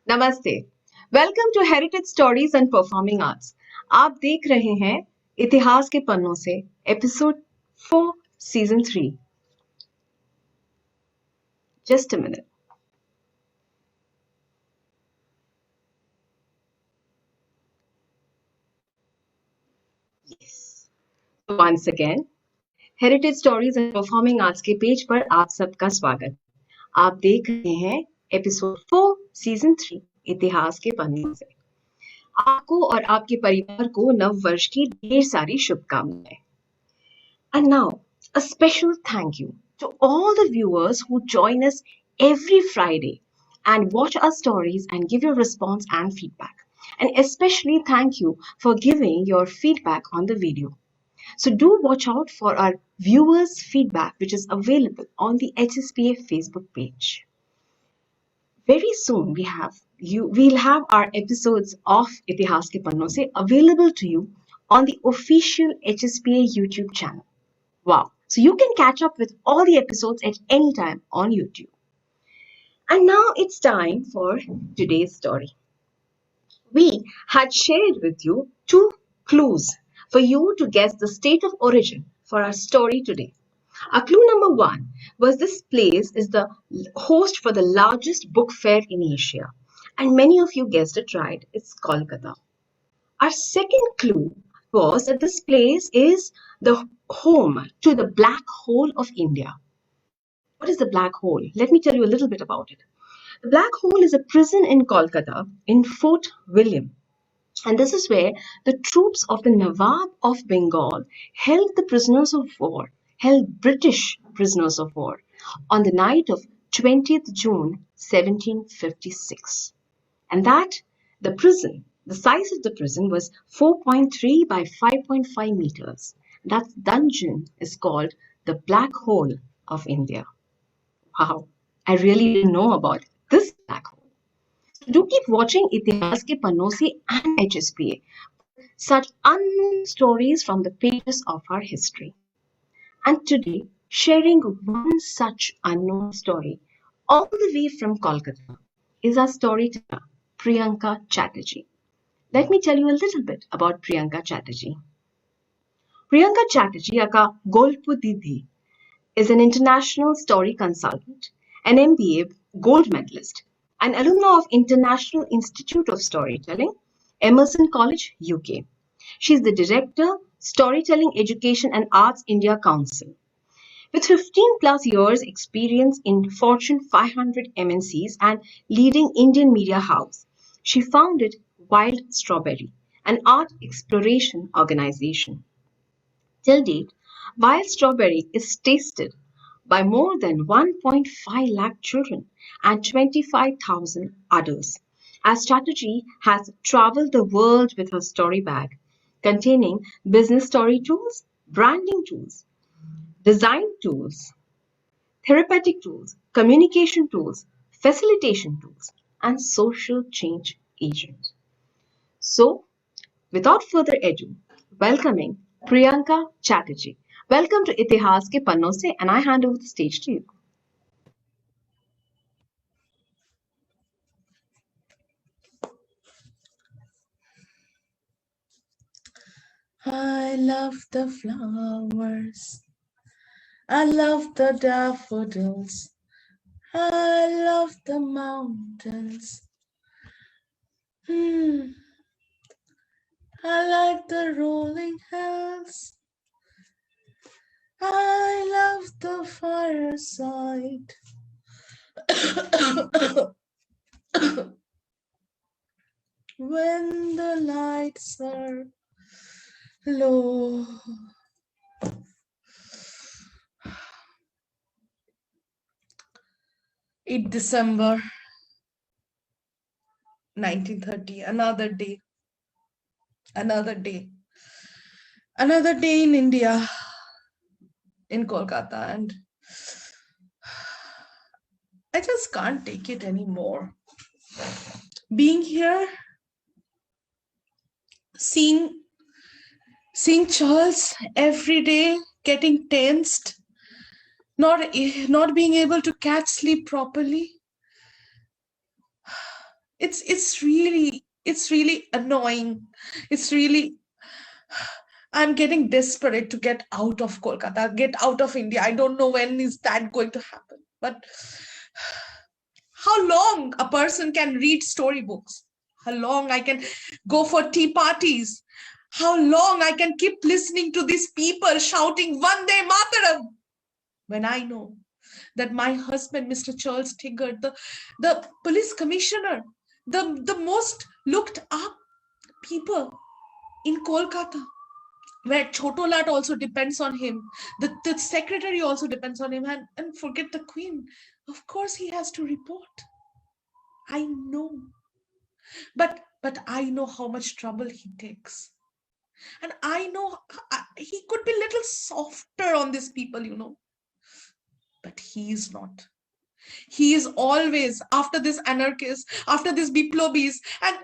नमस्ते। Welcome to heritage stories and performing arts. आप देख रहे हैं इतिहास के पन्नों से episode 4 season 3। Just a minute. Once again heritage stories and performing arts के पेज पर आप सबका स्वागत। आप देख रहे हैं एपिसोड 4 सीजन 3 इतिहास के पन्नों से। आपको और आपके परिवार को नव वर्ष की ढेर सारी शुभकामनाएं। And now, a special thank you to all the viewers who join us every Friday and watch our stories and give your response and feedback. And especially thank you for giving your feedback on the video. So do watch out for our viewers' feedback, which is available on the HSPA Facebook page. Very soon we'll have our episodes of Itihaas Ke Pannon Se available to you on the official HSPA YouTube channel. Wow. So you can catch up with all the episodes at any time on YouTube. And now it's time for today's story. We had shared with you 2 clues for you to guess the state of origin for our story today. Our clue number 1 was this place is the host for the largest book fair in Asia. And many of you guessed it right. It's Kolkata. Our second clue was that this place is the home to the Black Hole of India. What is the Black Hole? Let me tell you a little bit about it. The Black Hole is a prison in Kolkata in Fort William. And this is where the troops of the Nawab of Bengal held the prisoners of war, held British prisoners of war, on the night of 20th June 1756. And the size of the prison was 4.3 by 5.5 meters. That dungeon is called the Black Hole of India. Wow, I really didn't know about this black hole. So do keep watching Itihaas Ke Pannon Se and HSPA, such unknown stories from the pages of our history. And today, sharing one such unknown story all the way from Kolkata is our storyteller, Priyanka Chatterjee. Let me tell you a little bit about Priyanka Chatterjee. Priyanka Chatterjee, aka Golpu Didi, is an international story consultant, an MBA gold medalist, an alumna of International Institute of Storytelling, Emerson College, UK. She is the director, Storytelling Education and Arts India Council. With 15 plus years experience in Fortune 500 MNCs and leading Indian media house, she founded Wild Strawberry, an art exploration organization. Till date, Wild Strawberry is tasted by more than 1.5 lakh children and 25,000 others, as Chatterjee has traveled the world with her story bag, containing business story tools, branding tools, design tools, therapeutic tools, communication tools, facilitation tools, and social change agent. So, without further ado, welcoming Priyanka Chatterjee. Welcome to Itihaas Ke Pannon Se, and I hand over the stage to you. I love the flowers. I love the daffodils. I love the mountains. I like the rolling hills. I love the fireside. When the lights are low. It's December 1930, another day in India, in Kolkata, and I just can't take it anymore. Being here, seeing Charles every day getting tensed, not being able to catch sleep properly. it's really annoying. It's really, I'm getting desperate to get out of Kolkata, get out of India. I don't know when is that going to happen. But how long a person can read storybooks? How long I can go for tea parties? How long I can keep listening to these people shouting Vande Mataram when I know that my husband, Mr. Charles Tigger, the police commissioner, the most looked up people in Kolkata, where Chotolat also depends on him, the secretary also depends on him, and forget the queen. Of course, he has to report. I know. But I know how much trouble he takes. And I know he could be a little softer on these people. But he is not. He is always after this anarchist, after this biplobis, and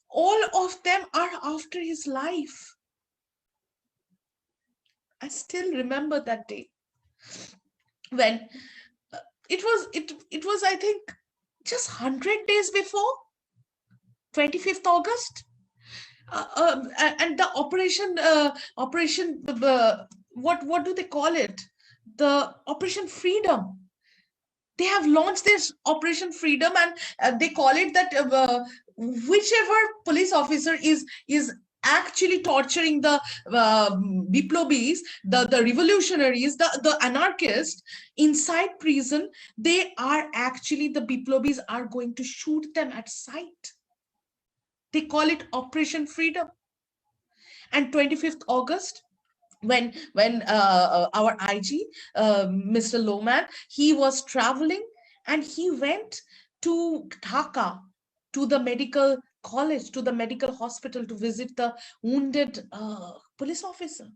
all of them are after his life. I still remember that day when it was I think just 100 days before 25th August, and the operation what do they call it, the Operation Freedom. They have launched this Operation Freedom, and they call it that whichever police officer is actually torturing the biplobis, the revolutionaries, the anarchists inside prison, they are actually, the biplobis are going to shoot them at sight. They call it Operation Freedom. And 25th August, when our IG, Mr. Lohman, he was traveling and he went to Dhaka, to the medical college, to the medical hospital, to visit the wounded police officer.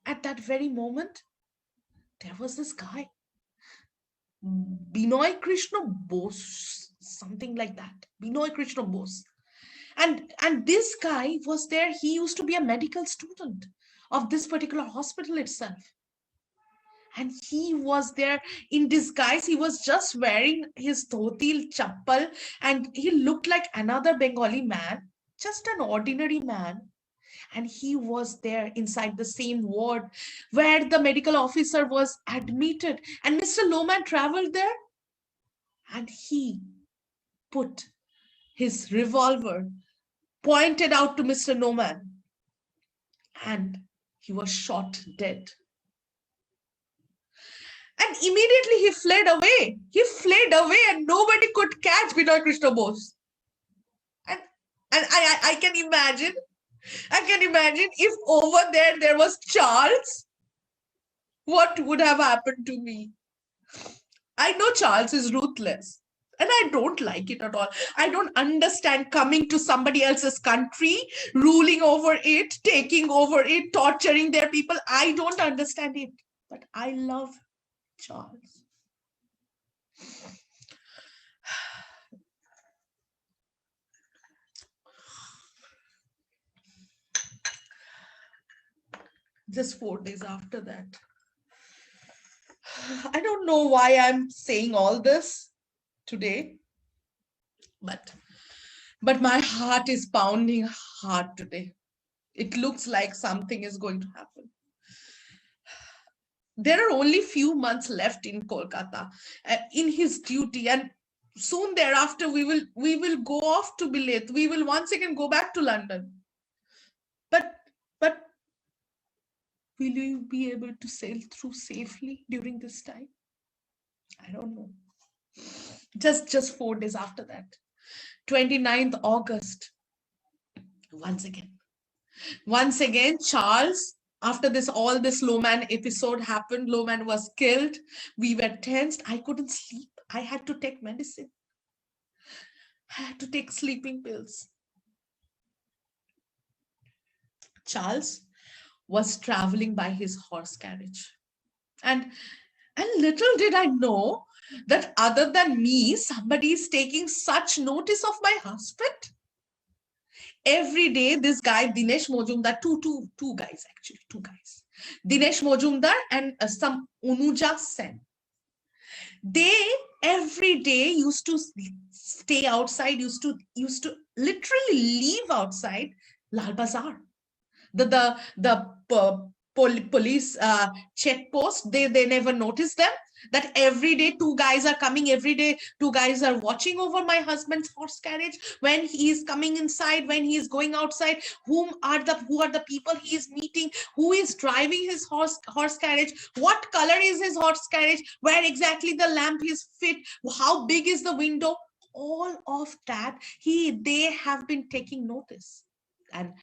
At that very moment, there was this guy, Benoy Krishna Bose, something like that. Benoy Krishna Bose. And this guy was there. He used to be a medical student of this particular hospital itself. And he was there in disguise. He was just wearing his dhoti chappal, and he looked like another Bengali man, just an ordinary man. And he was there inside the same ward where the medical officer was admitted. And Mr. Lohman traveled there, and he put his revolver, pointed out to Mr. Lohman, and he was shot dead. And immediately he fled away. He fled away, and nobody could catch Benoy Krishna Bose. And I can imagine if over there was Charles, what would have happened to me? I know Charles is ruthless, and I don't like it at all. I don't understand coming to somebody else's country, ruling over it, taking over it, torturing their people. I don't understand it. But I love Charles. Just 4 days after that, I don't know why I'm saying all this today, but my heart is pounding hard today. It looks like something is going to happen. There are only few months left in Kolkata in his duty, and soon thereafter we will go off to Bilet. We will once again go back to London. But will you be able to sail through safely during this time? I don't know. Just 4 days after that, 29th August, once again, Charles, after all this Lohman episode happened, Lohman was killed. We were tensed. I couldn't sleep. I had to take medicine. I had to take sleeping pills. Charles was traveling by his horse carriage. And little did I know that other than me, somebody is taking such notice of my husband. Every day, this guy, Dinesh Mojumdar, two guys. Dinesh Mojumdar and some Unuja Sen. They every day used to stay outside, used to literally leave outside Lal Bazaar. The police check post, they never noticed them, that every day two guys are coming, every day two guys are watching over my husband's horse carriage, when he is coming inside, when he is going outside, who are the people he is meeting, who is driving his horse carriage, what color is his horse carriage, where exactly the lamp is fit, how big is the window. All of that they have been taking notice. And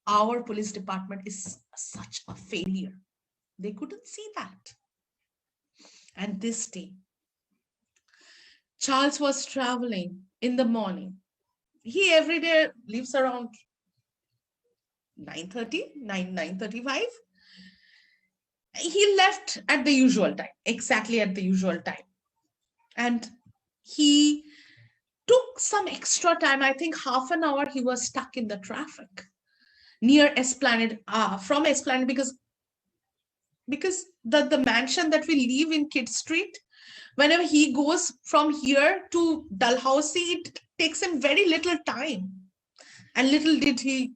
our police department is such a failure. They couldn't see that. And this day, Charles was traveling in the morning. He every day leaves around 9:30, 9:35. He left at the usual time, exactly at the usual time. And he took some extra time, I think half an hour he was stuck in the traffic near Esplanade, from Esplanade, because the mansion that we live in Kid Street, whenever he goes from here to Dalhousie, it takes him very little time. And little did he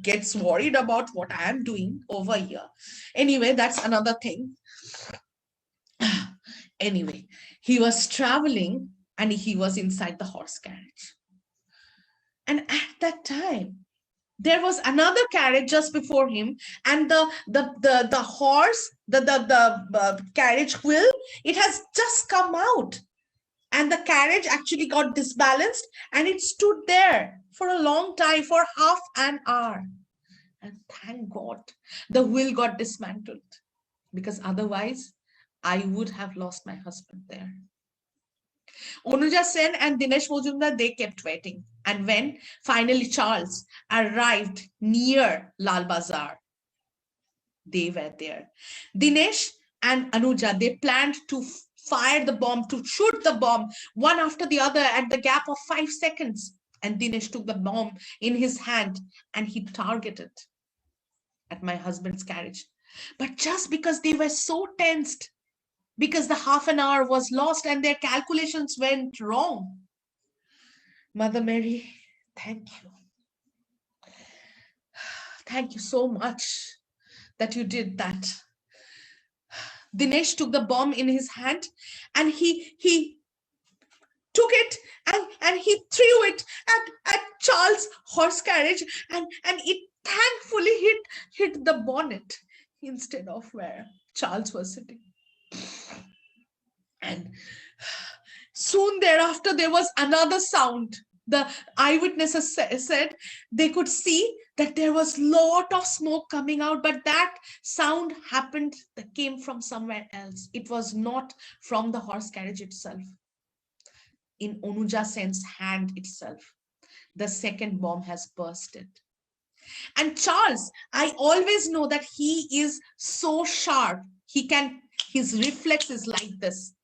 gets worried about what I am doing over here. Anyway, that's another thing. Anyway, he was traveling and he was inside the horse carriage. And at that time, there was another carriage just before him, and the horse, the carriage wheel, it has just come out, and the carriage actually got disbalanced, and it stood there for a long time, for half an hour. And thank God the wheel got dismantled, because otherwise I would have lost my husband there. Onuja Sen and Dinesh Mojumdar, they kept waiting. And when finally Charles arrived near Lal Bazaar, they were there. Dinesh and Anuja, they planned to fire the bomb, to shoot the bomb, one after the other at the gap of 5 seconds. And Dinesh took the bomb in his hand and he targeted at my husband's carriage. But just because they were so tensed, because the half an hour was lost and their calculations went wrong. Mother Mary, thank you. Thank you so much that you did that. Dinesh took the bomb in his hand and he took it and he threw it at Charles' horse carriage, and it thankfully hit the bonnet instead of where Charles was sitting. And soon thereafter, there was another sound. The eyewitnesses said they could see that there was lot of smoke coming out, but that sound that came from somewhere else. It was not from the horse carriage itself. In Onuja Sen's hand itself, the second bomb has bursted. And Charles, I always know that he is so sharp. His reflex is like this.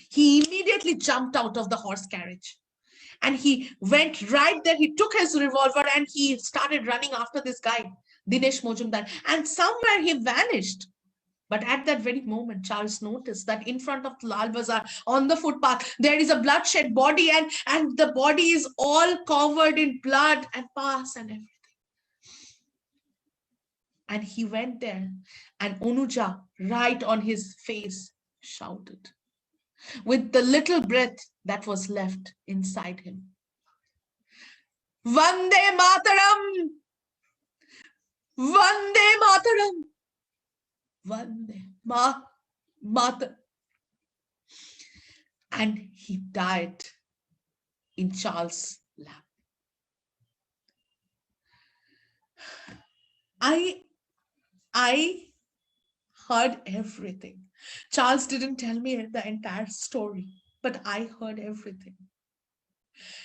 He immediately jumped out of the horse carriage and he went right there. He took his revolver and he started running after this guy, Dinesh Mojumdar, and somewhere he vanished. But at that very moment, Charles noticed that in front of Lal Bazaar, on the footpath, there is a bloodshed body, and the body is all covered in blood and pus and everything. And he went there, and Onuja, right on his face, shouted, with the little breath that was left inside him, Vande Mataram! Vande Mataram! Vande Mataram! And he died in Charles' lap. I heard everything. Charles didn't tell me the entire story, but I heard everything.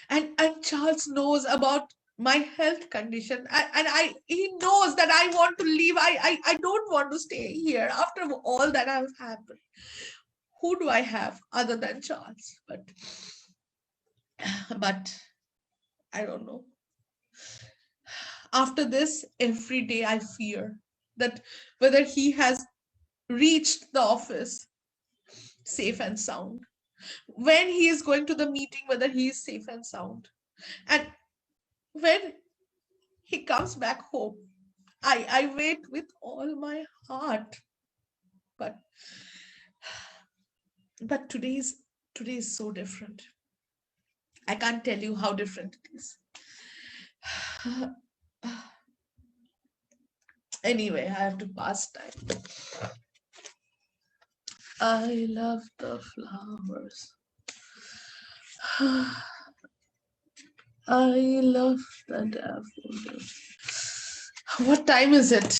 And Charles knows about my health condition, and he knows that I want to leave. I don't want to stay here after all that has happened. Who do I have other than Charles? But I don't know. After this, every day I fear that whether he has reached the office, safe and sound. When he is going to the meeting, whether he is safe and sound. And when he comes back home, I wait with all my heart. But today is so different. I can't tell you how different it is. Anyway, I have to pass time. I love the flowers. I love the daffodils. What time is it?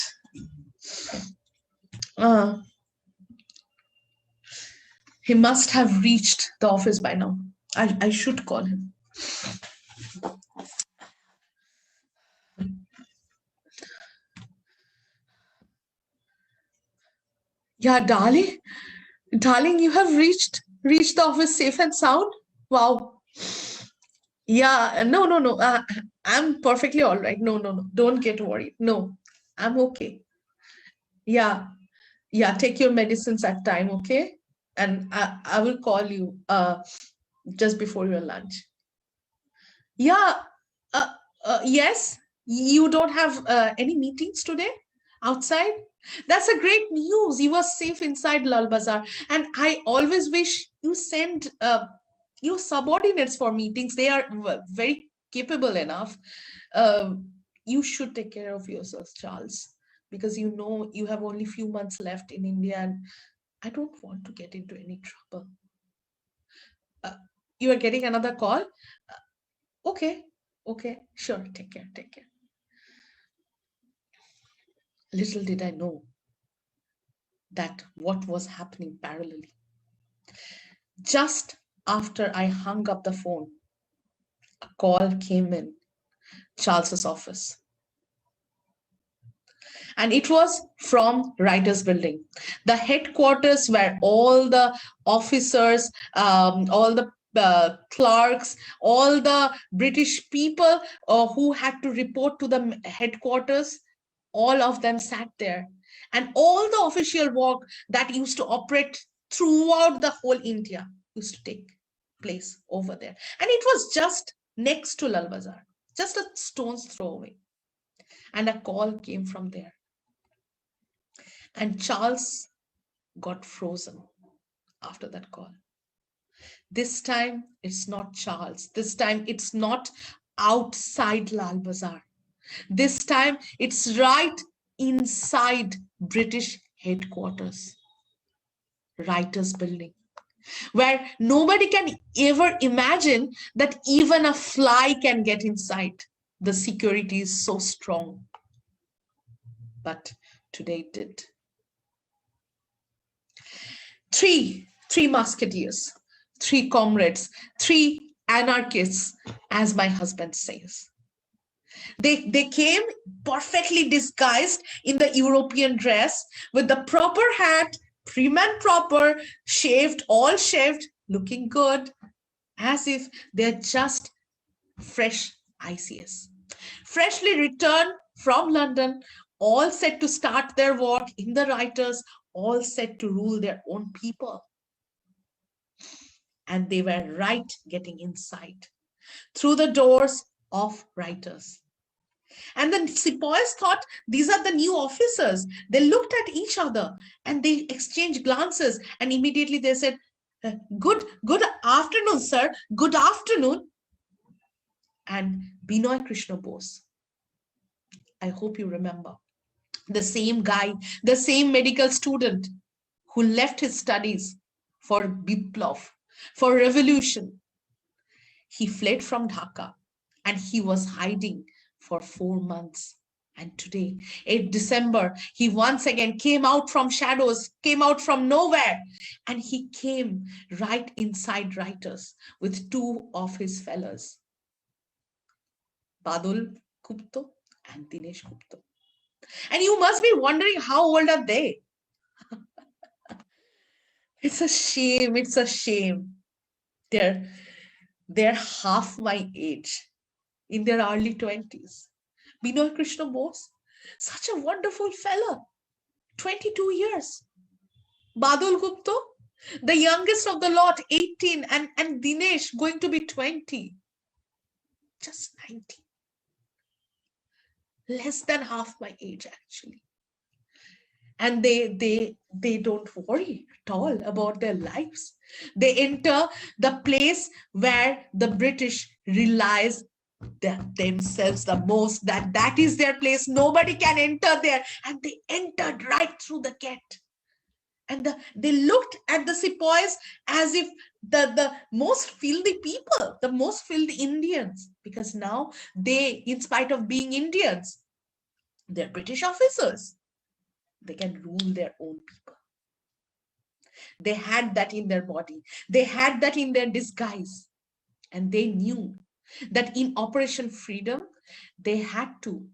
He must have reached the office by now. I should call him. Yeah, darling, you have reached the office safe and sound. Wow. Yeah, no. I'm perfectly all right. No. Don't get worried. No, I'm okay. Yeah, take your medicines at time, okay? And I will call you just before your lunch. Yeah, yes, you don't have any meetings today outside? That's a great news. You are safe inside Lal Bazaar. And I always wish you send your subordinates for meetings. They are very capable enough. You should take care of yourself, Charles, because you know you have only few months left in India, and I don't want to get into any trouble. You are getting another call? Okay, sure. Take care. Little did I know that what was happening parallelly. Just after I hung up the phone, a call came in Charles's office. And it was from Writers Building, the headquarters where all the officers, all the clerks, all the British people who had to report to the headquarters, all of them sat there. And all the official work that used to operate throughout the whole India used to take place over there. And it was just next to Lal Bazaar, just a stone's throw away. And a call came from there. And Charles got frozen after that call. This time, it's not Charles. This time, it's not outside Lal Bazaar. This time, it's right inside British headquarters, Writers Building, where nobody can ever imagine that even a fly can get inside. The security is so strong. But today it did. Three musketeers, three comrades, three anarchists, as my husband says. They came perfectly disguised in the European dress with the proper hat, prim and proper, all shaved, looking good, as if they're just fresh ICS. Freshly returned from London, all set to start their work in the writers, all set to rule their own people. And they were right getting inside through the doors of writers. And the sepoys thought these are the new officers. They looked at each other and they exchanged glances, and immediately they said, good afternoon, sir. Good afternoon. And Benoy Krishna Bose, I hope you remember, the same guy, the same medical student who left his studies for Biplov, for revolution. He fled from Dhaka and he was hiding for 4 months. And today, 8 December, he once again came out from shadows, came out from nowhere, and he came right inside writers with two of his fellows, Badal Gupta and Dinesh Gupta. And you must be wondering, how old are they? It's a shame. They're half my age, in their early 20s. Benoy Krishna Bose, such a wonderful fella, 22 years. Badal Gupta, The youngest of the lot, 18, and Dinesh going to be 20. Just 19. Less than half my age, actually. And they don't worry at all about their lives. They enter the place where the British realize themselves the most, that is their place. Nobody can enter there. And they entered right through the gate. And they looked at the sepoys as if the most filthy people, the most filthy Indians, because now they, in spite of being Indians, they're British officers. They can rule their own people. They had that in their body. They had that in their disguise. And they knew that in Operation Freedom, they had to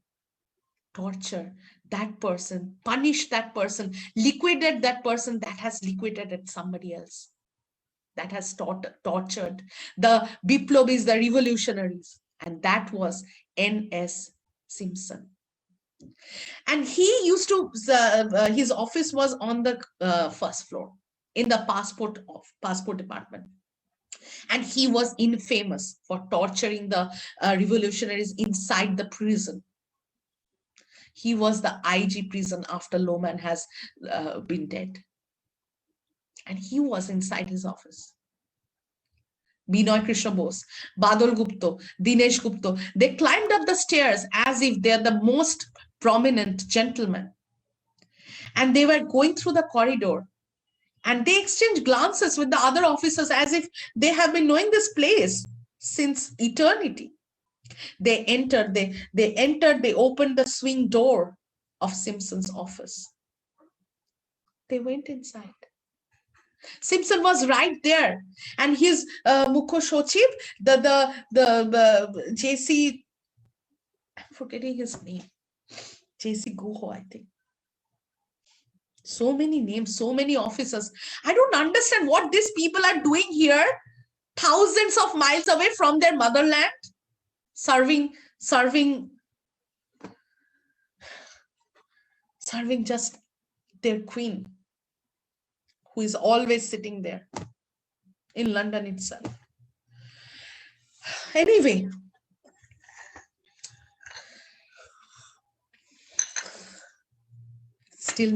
torture that person, punish that person, liquidate that person that has liquidated somebody else, that has tortured the Biplobis, the revolutionaries. And that was N.S. Simpson. And he used to, his office was on the first floor in the passport department. And he was infamous for torturing the revolutionaries inside the prison. He was the IG prison after Lohman has been dead. And he was inside his office. Benoy Krishna Bose, Badal Gupta, Dinesh Gupta, they climbed up the stairs as if they're the most prominent gentlemen. And they were going through the corridor. And they exchanged glances with the other officers as if they have been knowing this place since eternity. They entered, they opened the swing door of Simpson's office. They went inside. Simpson was right there, and his Mukho Shochib, the JC, I'm forgetting his name, JC Guho, I think. So many names, so many officers. I don't understand what these people are doing here, thousands of miles away from their motherland, serving just their queen, who is always sitting there in London itself. Anyway, still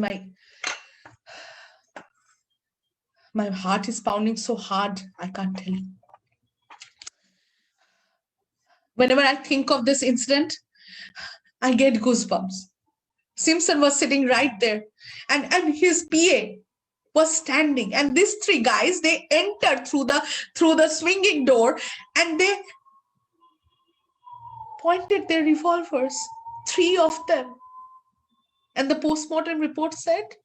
my heart is pounding so hard, I can't tell you. Whenever I think of this incident, I get goosebumps. Simpson was sitting right there, and his PA was standing, and these three guys, they entered through the swinging door, and they pointed their revolvers, 3 of them. And the postmortem report said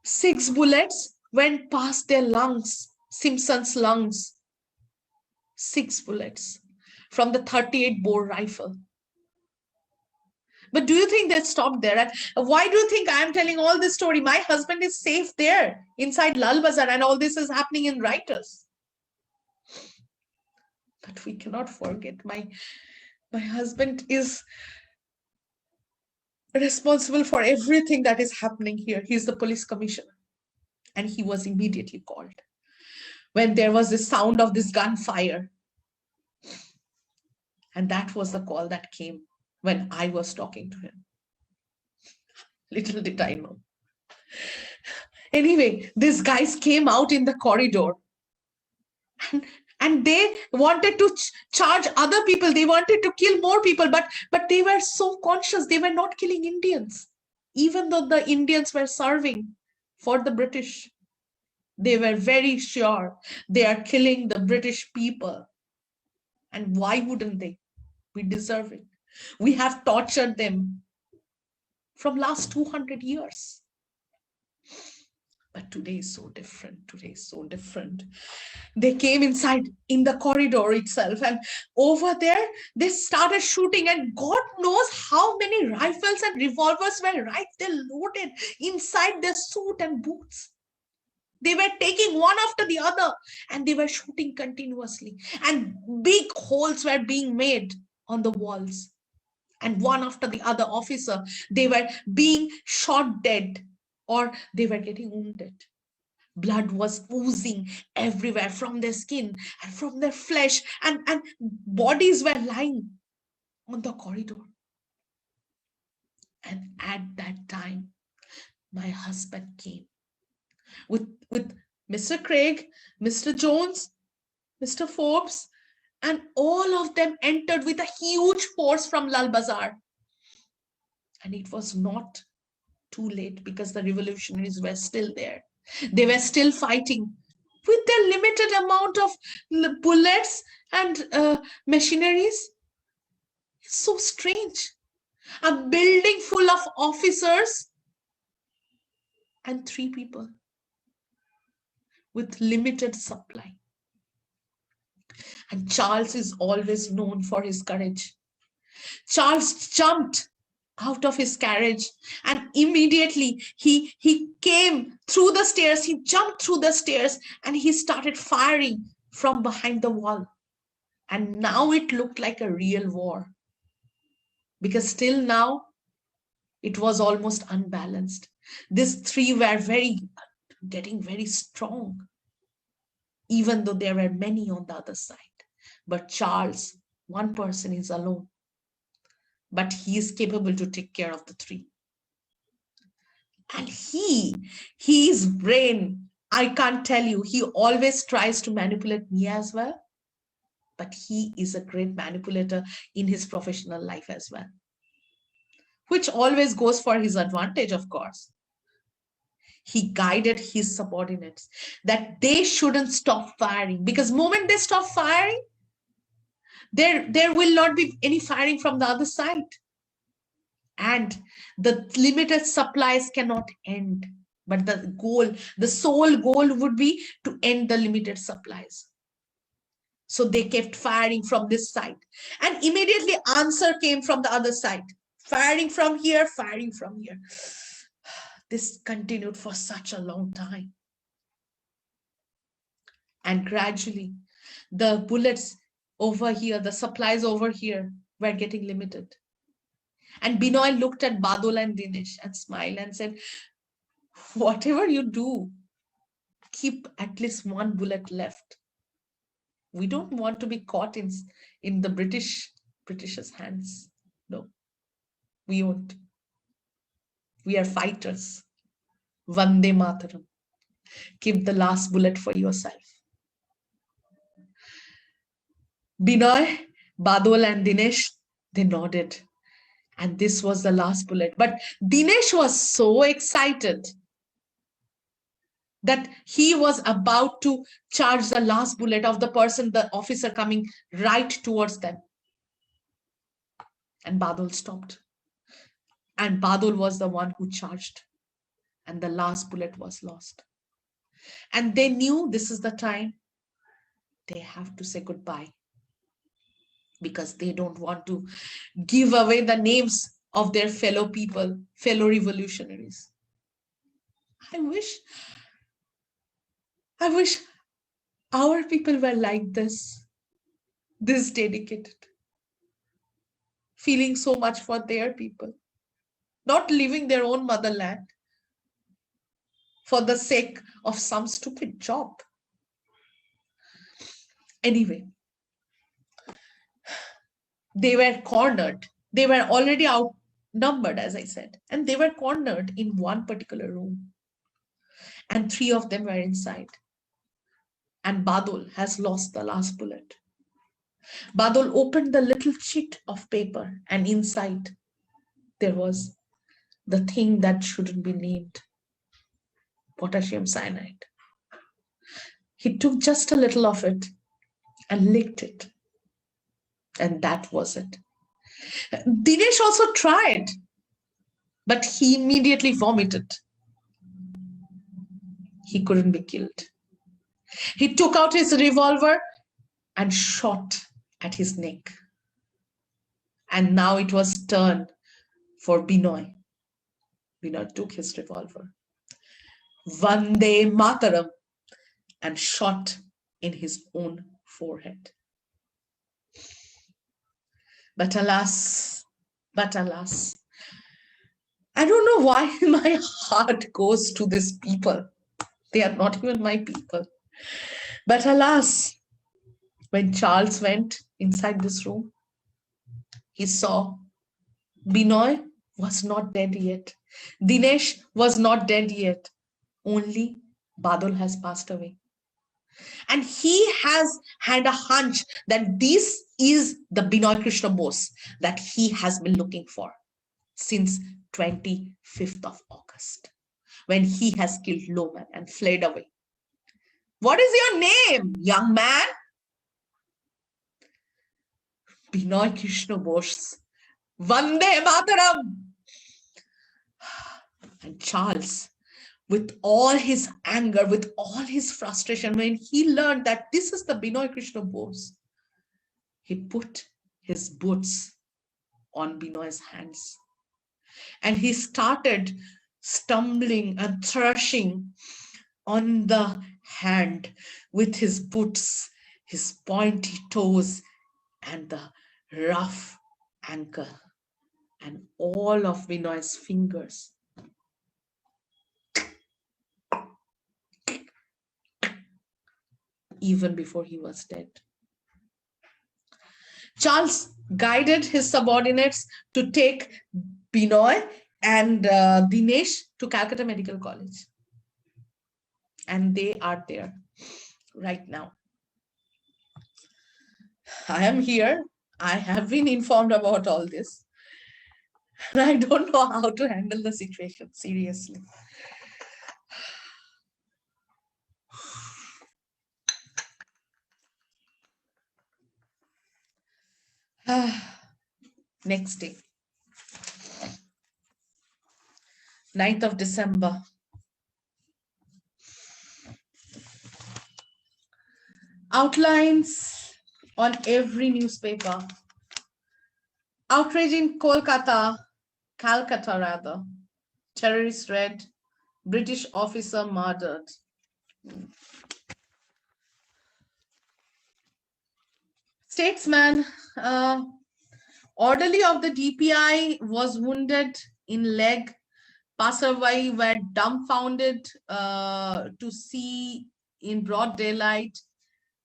6 bullets went past their lungs, Simpson's lungs. 6 bullets from the 38 bore rifle. But do you think they stopped there? And why do you think I am telling all this story? My husband is safe there inside Lal Bazar, and all this is happening in Writers. But we cannot forget, my husband is responsible for everything that is happening here. He's the police commissioner. And he was immediately called when there was the sound of this gunfire. And that was the call that came when I was talking to him. Little did I know. Anyway, these guys came out in the corridor. And they wanted to charge other people. They wanted to kill more people. But they were so conscious. They were not killing Indians. Even though the Indians were serving for the British, they were very sure they are killing the British people. And why wouldn't they? We deserve it. We have tortured them from last 200 years. But today is so different. Today is so different. They came inside in the corridor itself, and over there, they started shooting, and God knows how many rifles and revolvers were right there loaded inside their suit and boots. They were taking one after the other, and they were shooting continuously, and big holes were being made on the walls. And one after the other officer, they were being shot dead, or they were getting wounded. Blood was oozing everywhere from their skin and from their flesh, and bodies were lying on the corridor. And at that time, my husband came with Mr. Craig, Mr. Jones, Mr. Forbes, and all of them entered with a huge force from Lal Bazar. And it was not too late because the revolutionaries were still there. They were still fighting with their limited amount of bullets and machineries. It's so strange. A building full of officers and 3 people with limited supply. And Charles is always known for his courage. Charles jumped out of his carriage and immediately he came through the stairs. He jumped through the stairs and he started firing from behind the wall. And now it looked like a real war, because still now it was almost unbalanced. These 3 were getting very strong, even though there were many on the other side. But Charles, one person, is alone, but he is capable to take care of the 3. And his brain, I can't tell you, he always tries to manipulate me as well, but he is a great manipulator in his professional life as well, which always goes for his advantage, of course. He guided his subordinates that they shouldn't stop firing, because the moment they stop firing, there will not be any firing from the other side. And the limited supplies cannot end. But the sole goal would be to end the limited supplies. So they kept firing from this side. And immediately answer came from the other side. Firing from here, firing from here. This continued for such a long time. And gradually, the bullets over here, the supplies over here were getting limited. And Benoy looked at Badal and Dinesh and smiled and said, whatever you do, keep at least 1 bullet left. We don't want to be caught in the British's hands. No, we won't. We are fighters. Vande Mataram. Keep the last bullet for yourself. Benoy, Badal and Dinesh, they nodded. And this was the last bullet. But Dinesh was so excited that he was about to charge the last bullet of the officer coming right towards them. And Badal stopped. And Badal was the one who charged. And the last bullet was lost. And they knew this is the time they have to say goodbye, because they don't want to give away the names of their fellow people, fellow revolutionaries. I wish our people were like this dedicated, feeling so much for their people, not leaving their own motherland for the sake of some stupid job. Anyway, they were cornered. They were already outnumbered, as I said, and they were cornered in one particular room. And 3 of them were inside. And Badal has lost the last bullet. Badal opened the little sheet of paper, and inside there was the thing that shouldn't be named: potassium cyanide. He took just a little of it and licked it. And that was it. Dinesh also tried, but he immediately vomited. He couldn't be killed. He took out his revolver and shot at his neck. And now it was turn for Benoy. Benoy took his revolver, Vande Mataram, and shot in his own forehead. But alas, I don't know why my heart goes to these people. They are not even my people. But alas, when Charles went inside this room, he saw Benoy was not dead yet. Dinesh was not dead yet. Only Badal has passed away. And he has had a hunch that this is the Benoy Krishna Bose that he has been looking for since 25th of August, when he has killed Loman and fled away. What is your name, young man? Benoy Krishna Bose. Vande Mataram. And Charles, with all his anger, with all his frustration, when he learned that this is the Benoy Krishna Bose, he put his boots on Benoy's hands. And he started stumbling and thrashing on the hand with his boots, his pointy toes, and the rough ankle, and all of Benoy's fingers. Even before he was dead. Charles guided his subordinates to take Benoy and Dinesh to Calcutta Medical College. And they are there right now. I am here. I have been informed about all this. And I don't know how to handle the situation, seriously. Next day, 9th of December. Outlines on every newspaper. Outrage in Kolkata, Calcutta rather. Terrorist raid, British officer murdered. Statesman, orderly of the DPI was wounded in leg. Passerby were dumbfounded to see in broad daylight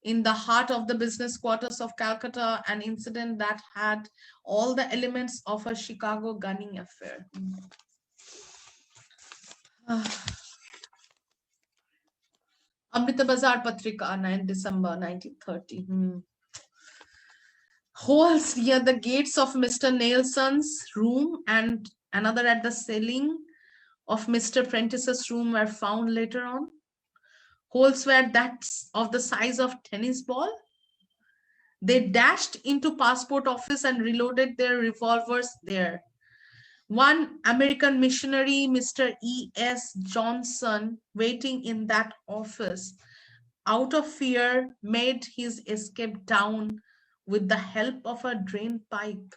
in the heart of the business quarters of Calcutta an incident that had all the elements of a Chicago gunning affair. Amrita Bazar Patrika, 9 December 1930. Holes near the gates of Mr. Nelson's room and another at the ceiling of Mr. Prentice's room were found later on. Holes were that of the size of tennis ball. They dashed into passport office and reloaded their revolvers there. One American missionary, Mr. E.S. Johnson, waiting in that office, out of fear, made his escape down with the help of a drain pipe.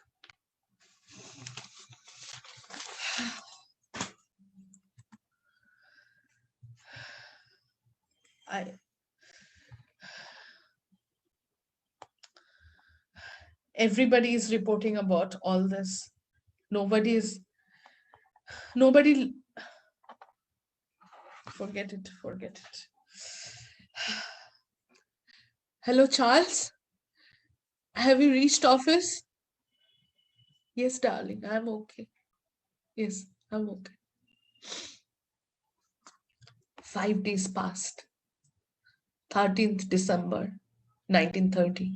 Everybody is reporting about all this. Nobody, forget it. Hello, Charles. Have you reached office? Yes, darling, I'm okay. Yes, I'm okay. 5 days passed. 13th December, 1930.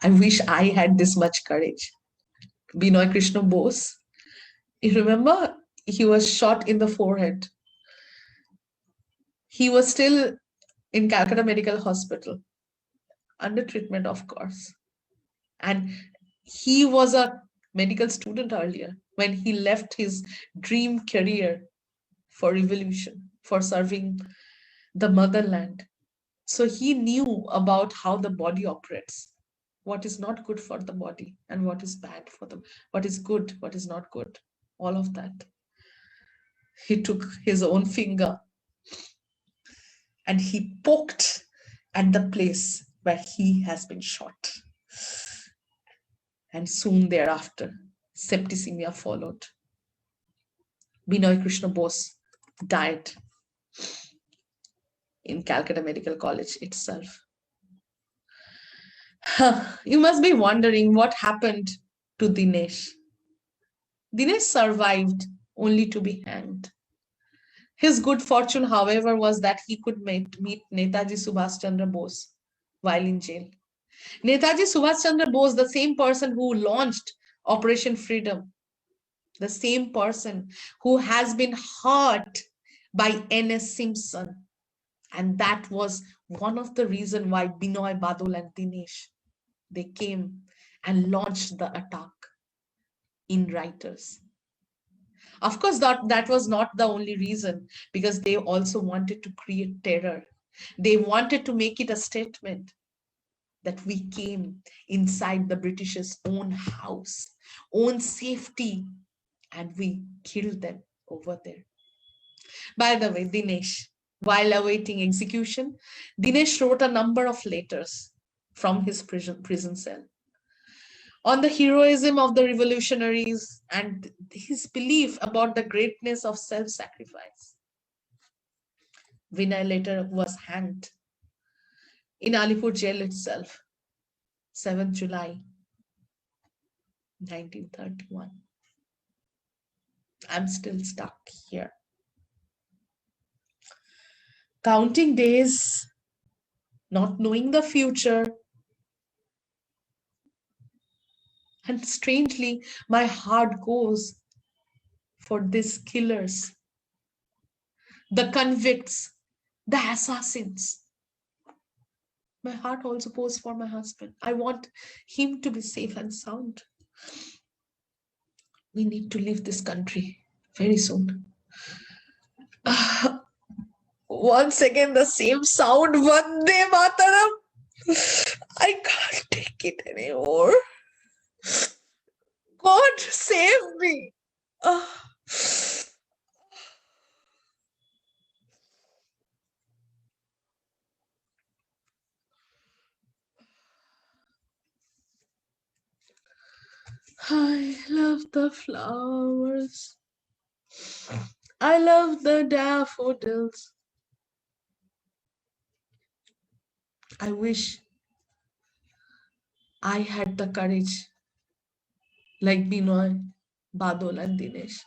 I wish I had this much courage. Benoy Krishna Bose, you remember, he was shot in the forehead. He was still in Calcutta Medical Hospital, under treatment, of course. And he was a medical student earlier when he left his dream career for revolution, for serving the motherland. So he knew about how the body operates, what is not good for the body and what is bad for them, what is good, what is not good, all of that. He took his own finger and he poked at the place where he has been shot. And soon thereafter, septicemia followed. Benoy Krishna Bose died in Calcutta Medical College itself. You must be wondering what happened to Dinesh. Dinesh survived only to be hanged. His good fortune, however, was that he could meet Netaji Subhash Chandra Bose while in jail. Netaji Subhash Chandra Bose, the same person who launched Operation Freedom, the same person who has been hurt by N.S. Simpson. And that was one of the reasons why Benoy, Badal and Dinesh, they came and launched the attack in writers. Of course, that was not the only reason, because they also wanted to create terror. They wanted to make it a statement that we came inside the British's own house, own safety, and we killed them over there. By the way, Dinesh, while awaiting execution, Dinesh wrote a number of letters from his prison cell on the heroism of the revolutionaries and his belief about the greatness of self-sacrifice. Vinay later was hanged in Alipur jail itself, 7th July 1931. I'm still stuck here. Counting days, not knowing the future. And strangely, my heart goes for these killers, the convicts, the assassins. My heart also goes for my husband. I want him to be safe and sound. We need to leave this country very soon. Once again, the same sound. Vande Mataram. I can't take it anymore. God save me. I love the flowers. I love the daffodils. I wish I had the courage like Benoy, Badal and Dinesh,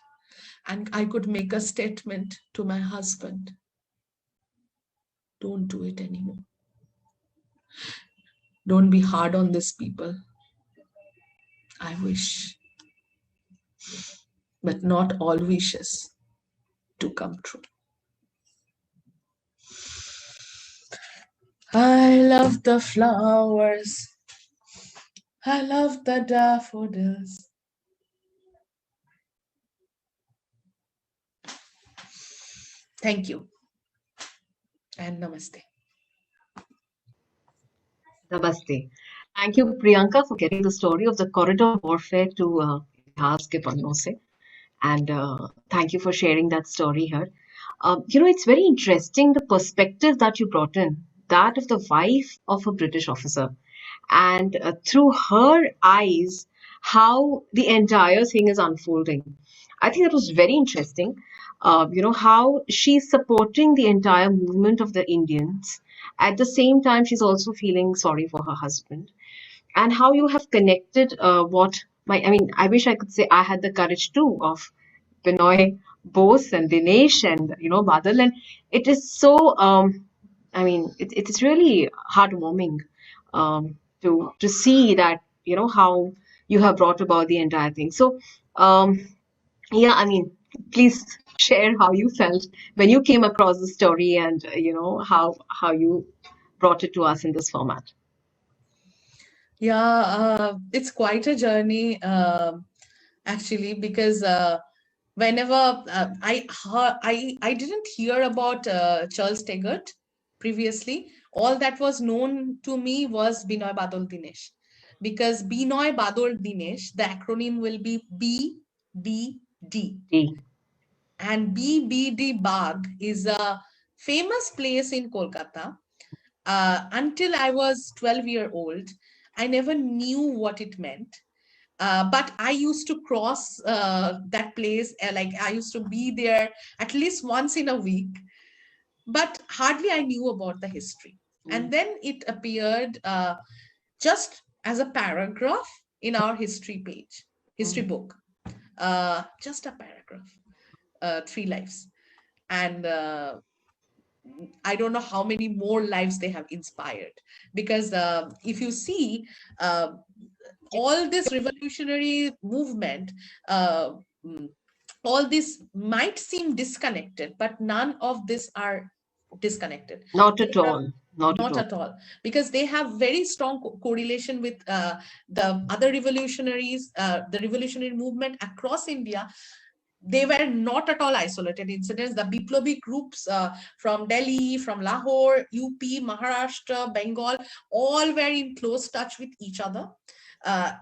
and I could make a statement to my husband. Don't do it anymore. Don't be hard on these people. I wish. But not all wishes to come true. I love the flowers. I love the daffodils. Thank you. And namaste. Namaste. Thank you, Priyanka, for getting the story of the corridor warfare to Itihaas Ke Pannon Se. And thank you for sharing that story here. It's very interesting the perspective that you brought in, that of the wife of a British officer. And through her eyes, how the entire thing is unfolding. I think that was very interesting. How she's supporting the entire movement of the Indians. At the same time, she's also feeling sorry for her husband. And how you have connected I wish I could say I had the courage too of Benoy, Bose and Dinesh and, Badal. And it is so, it's really heartwarming to see that, how you have brought about the entire thing. So, yeah, please share how you felt when you came across the story and, how you brought it to us in this format. Yeah, it's quite a journey, actually, because whenever I didn't hear about Charles Taggart previously. All that was known to me was Benoy Badal Dinesh, because Benoy Badal Dinesh, the acronym will be BBD, and BBD Bagh is a famous place in Kolkata. Until I was 12 years old, I never knew what it meant. But I used to cross that place, like I used to be there at least once in a week, but hardly I knew about the history. And then it appeared just as a paragraph in our history book, just a paragraph, 3 lives. And I don't know how many more lives they have inspired. Because if you see, uh, all this revolutionary movement, uh, mm, all this might seem disconnected, but none of this are disconnected. Not They at have all. Not at not all. at all, because they have very strong correlation with the other revolutionaries, the revolutionary movement across India. They were not at all isolated incidents. The Biplobi groups from Delhi, from Lahore, UP, Maharashtra, Bengal, all were in close touch with each other.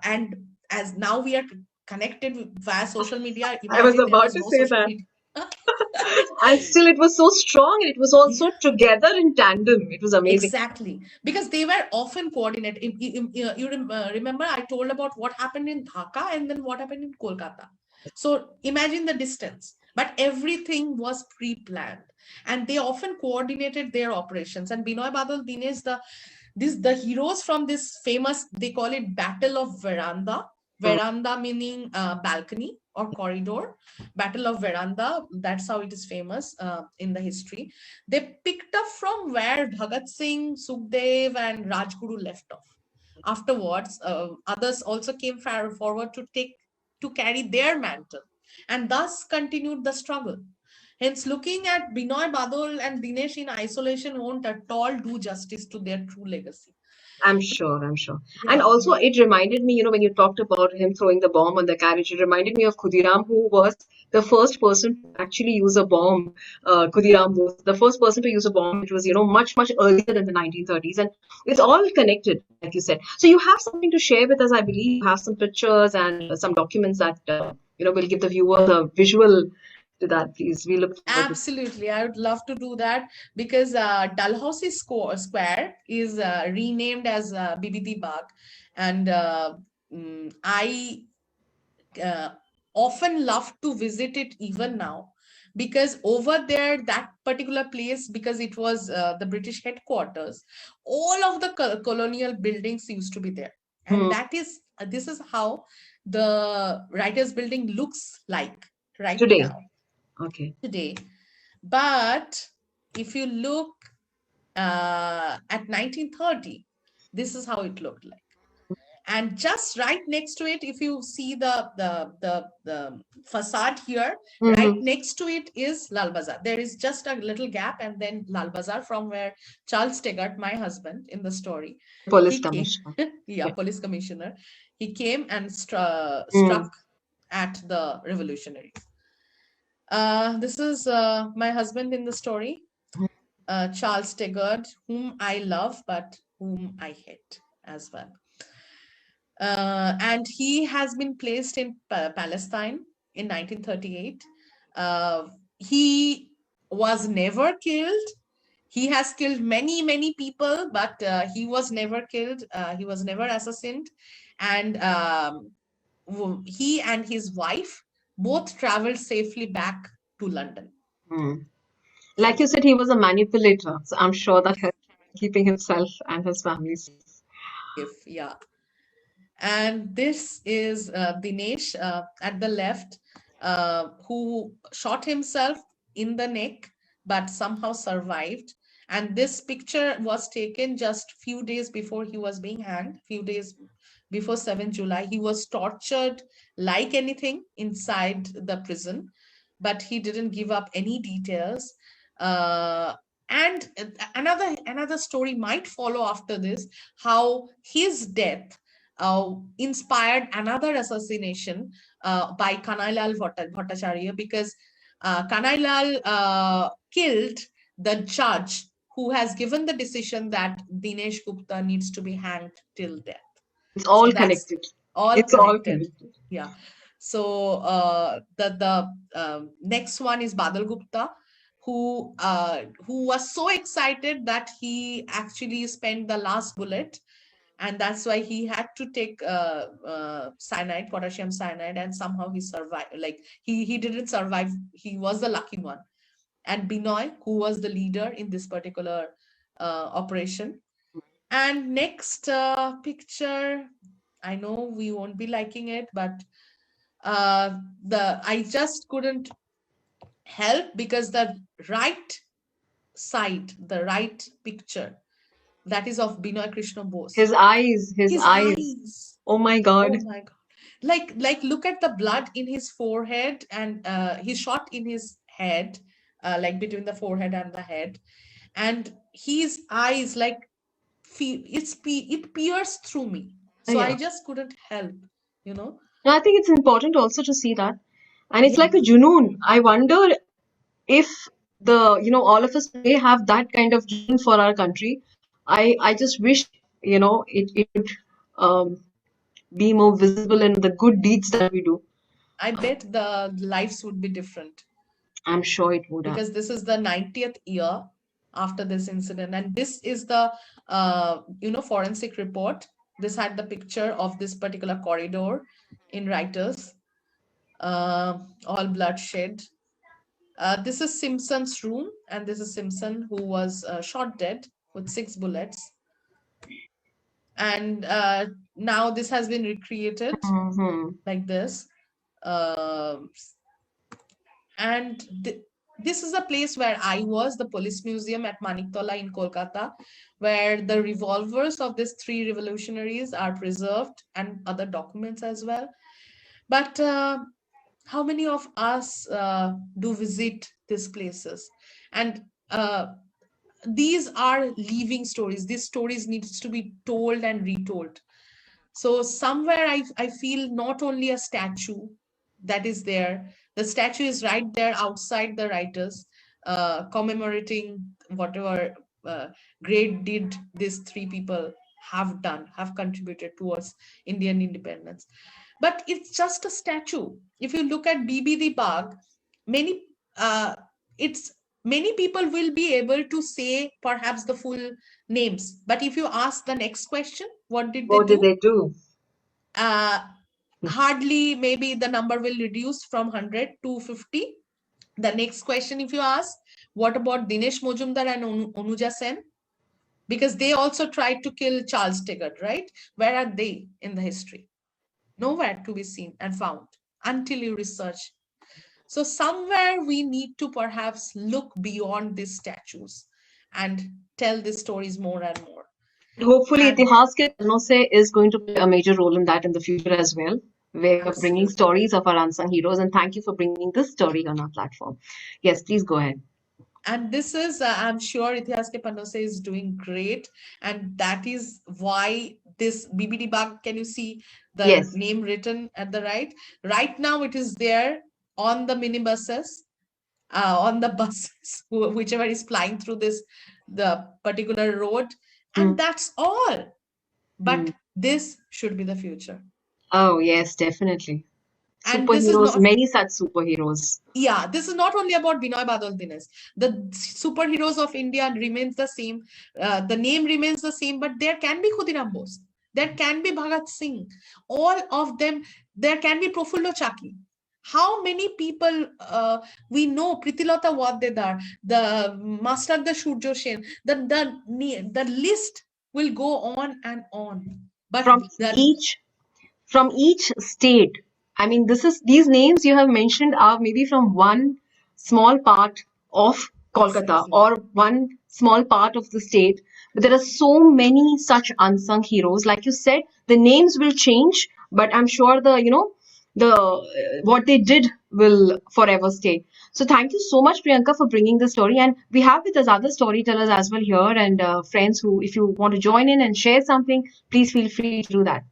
And as now we are connected via social media, I was imagine there about was to no say social that. media. And still, it was so strong and it was also together in tandem. It was amazing. Exactly, because they were often coordinated. Remember, I told about what happened in Dhaka and then what happened in Kolkata. So imagine the distance, but everything was pre-planned, and they often coordinated their operations. And Benoy, Badal, Dinesh, the heroes from this famous, they call it Battle of Veranda. Mm. Veranda meaning balcony or corridor. Battle of Veranda. That's how it is famous in the history. They picked up from where Bhagat Singh, Sukhdev, and Rajguru left off. Afterwards, others also came forward to carry their mantle, and thus continued the struggle. Hence, looking at Binoy, Badal, and Dinesh in isolation won't at all do justice to their true legacy. I'm sure, I'm sure. And Yeah, also, it reminded me, when you talked about him throwing the bomb on the carriage, it reminded me of Khudiram, who was the first person to actually use a bomb. Khudiram was the first person to use a bomb, which was, much, much earlier than the 1930s. And it's all connected, like you said. So you have something to share with us, I believe. You have some pictures and some documents that, will give the viewers a visual to that, please. We look forward to. absolutely. I would love to do that because Dalhousie Square is renamed as BBD Bagh. And I uh, often love to visit it even now, because over there, that particular place, because it was the British headquarters, all of the colonial buildings used to be there. And Hmm. this is how the writers building looks like right Today. now, Okay. today. But if you look at 1930, this is how it looked like. And just right next to it, if you see the facade here, right Hmm. next to it is Lal Bazaar. There is just a little gap, and then Lal Bazaar, from where Charles Tegart, my husband in the story, Police he came. commissioner. Yeah, Yeah. police commissioner. He came and Mm. struck at the revolutionaries. This is my husband in the story, Charles Tegard, whom I love, but whom I hate as well. And he has been placed in Palestine in 1938. He was never killed. He has killed many, many people, but he was never killed. He was never assassinated. And he and his wife both traveled safely back to London. Mm. Like you said, he was a manipulator, so I'm sure that helped him in keeping himself and his family safe. If yeah. And this is Dinesh at the left, who shot himself in the neck but somehow survived. And this picture was taken just few days before he was being hanged, few days before 7th July. He was tortured like anything inside the prison, but he didn't give up any details. Uh, and another story might follow after this, how his death inspired another assassination by Kanailal Bhattacharya, because Kanailal killed the judge who has given the decision that Dinesh Gupta needs to be hanged till death. It's So all that's connected. all It's all connected. connected. Yeah. So the next one is Badal Gupta, who was so excited that he actually spent the last bullet and that's why he had to take cyanide, potassium cyanide, and somehow he survived. Like he didn't survive. He was the lucky one. And Benoy, who was the leader in this particular operation. And next picture, I know we won't be liking it, but I just couldn't help because the right side, the right picture, that is of Binoy Krishna Bose. His His eyes. eyes. Oh my God. Oh my God. Like look at the blood in his forehead, and he's shot in his head, like between the forehead and the head. And his eyes, like, it pierced through me. So I Yeah. just couldn't help, you know. No, I think it's important also to see that. And it's Yeah. like a junoon. I wonder if all of us today have that kind of junoon for our country. I just wish, it would um, be more visible in the good deeds that we do. I bet the lives would be different, I'm sure it would have. because this is the 90th year after this incident, and this is the forensic report. This had the picture of this particular corridor in Writers, all bloodshed. This is Simpson's room, and this is Simpson, who was shot dead with 6 bullets. And now this has been recreated like this. And this is a place where I was, the police museum at Maniktola in Kolkata, where the revolvers of these 3 revolutionaries are preserved, and other documents as well. But how many of us do visit these places? And these are living stories. These stories needs to be told and retold. So somewhere I feel not only a statue that is there, the statue is right there outside the writers, commemorating whatever great deed these 3 people have done, have contributed towards Indian independence. But it's just a statue. If you look at BB Bagh, many it's many people will be able to say perhaps the full names. But if you ask the next question, what did they What did do? they do? Hardly, maybe the number will reduce from 100 to 50. The next question, if you ask, what about Dinesh Mojumdar and Anuja Sen? Because they also tried to kill Charles Tigard, right? Where are they in the history? Nowhere to be seen and found until you research. So somewhere we need to perhaps look beyond these statues and tell these stories more and more. Hopefully, And Itihaas Ke Pannon Se is going to play a major role in that in the future as well. We're bringing absolutely. stories of our unsung heroes, and thank you for bringing this story on our platform. Yes, please go ahead. And this is, I'm sure Itihaas Ke Pannon Se is doing great. And that is why this BBD Bagh, can you see the Yes. name written at the right? Right now it is there on the minibuses, on the buses, whichever is flying through the particular road. And that's all. But this should be the future. Oh, yes, definitely. And this is Superheroes, not, many such superheroes. yeah, this is not only about Benoy Badal Dinesh. The superheroes of India remains the same. The name remains the same, but there can be Khudiram Bose. There can be Bhagat Singh. All of them. There can be Profullo Chakli. How many people we know? Pritilata Waddedar, the Master the Shurjo Sen. The list will go on and on. But From each state. I mean, these names you have mentioned are maybe from one small part of Kolkata exactly. or one small part of the state. But there are so many such unsung heroes. Like you said, the names will change, but I'm sure what they did will forever stay. So thank you so much, Priyanka, for bringing the story. And we have with us other storytellers as well here, and friends who, if you want to join in and share something, please feel free to do that.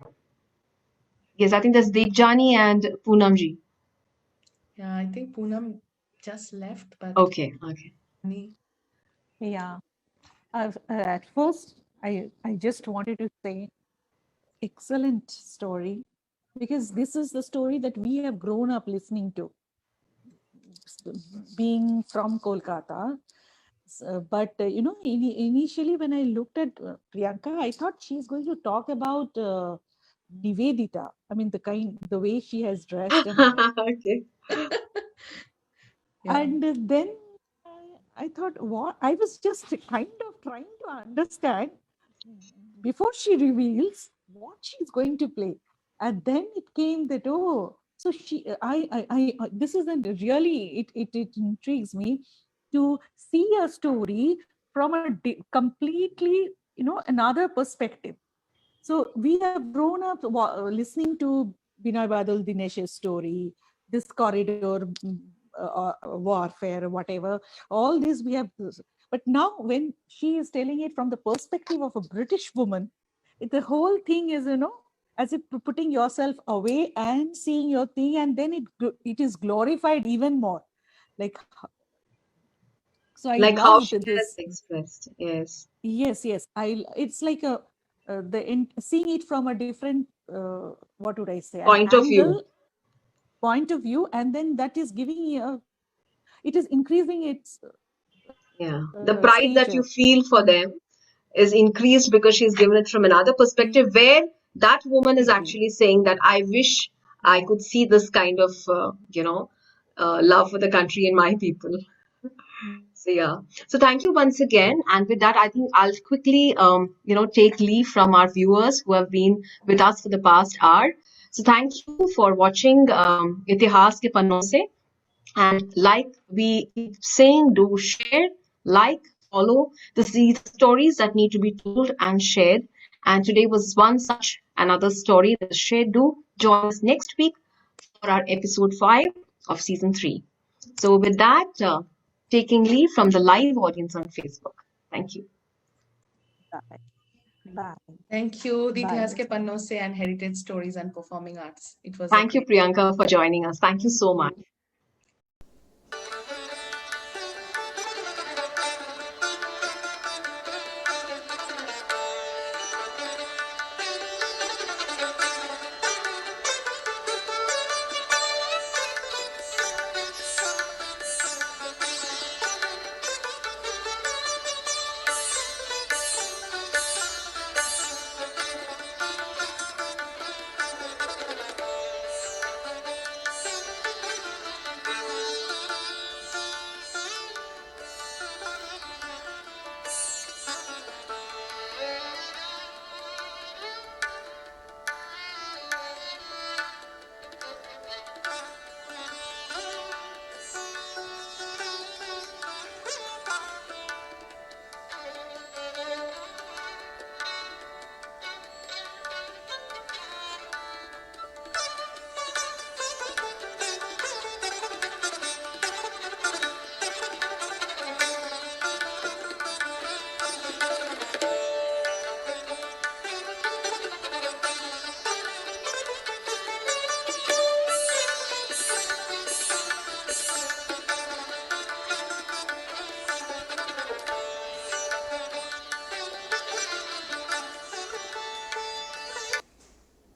Yes, I think there's Devjani and Poonamji. Yeah, I think Poonam just left, but Okay. Yeah. At first, I just wanted to say, excellent story, because this is the story that we have grown up listening to. Being from Kolkata, But initially when I looked at Priyanka, I thought she's going to talk about Nivedita. I mean, the way she has dressed and all. Okay. Yeah. And then I thought, what? I was just kind of trying to understand before she reveals what she's going to play. And then it came that, oh, so this isn't really, it intrigues me to see a story from a completely, another perspective. So we have grown up listening to Benoy Badal Dinesh's story, this corridor warfare, whatever. All this we have. But now, when she is telling it from the perspective of a British woman, the whole thing is, as if putting yourself away and seeing your thing, and then it is glorified even more. Like, so I Like how loved she has this. expressed. Yes. Yes. It's like seeing it from a different, what would I say, an Point of view. angle, point of view, and then that is giving it is increasing its Yeah. The pride that you stature. feel for them is increased because she's given it from another perspective, where that woman is Completely. actually saying that I wish I could see this kind of, love for the country and my people. So yeah. So thank you once again. And with that, I think I'll quickly, take leave from our viewers who have been with us for the past hour. So thank you for watching Itihaas Ke Pannon Se. And like we keep saying, do share, like, follow these stories that need to be told and shared. And today was one such another story that is shared. Do join us next week for our episode 5 of season 3. So, with that, taking leave from the live audience on Facebook. Thank you. Bye. Bye. Thank you, the Bye. Itihaas Ke Pannon Se and Heritage Stories and Performing Arts. It was a Thank you, great. Priyanka, for joining us. Thank you so much.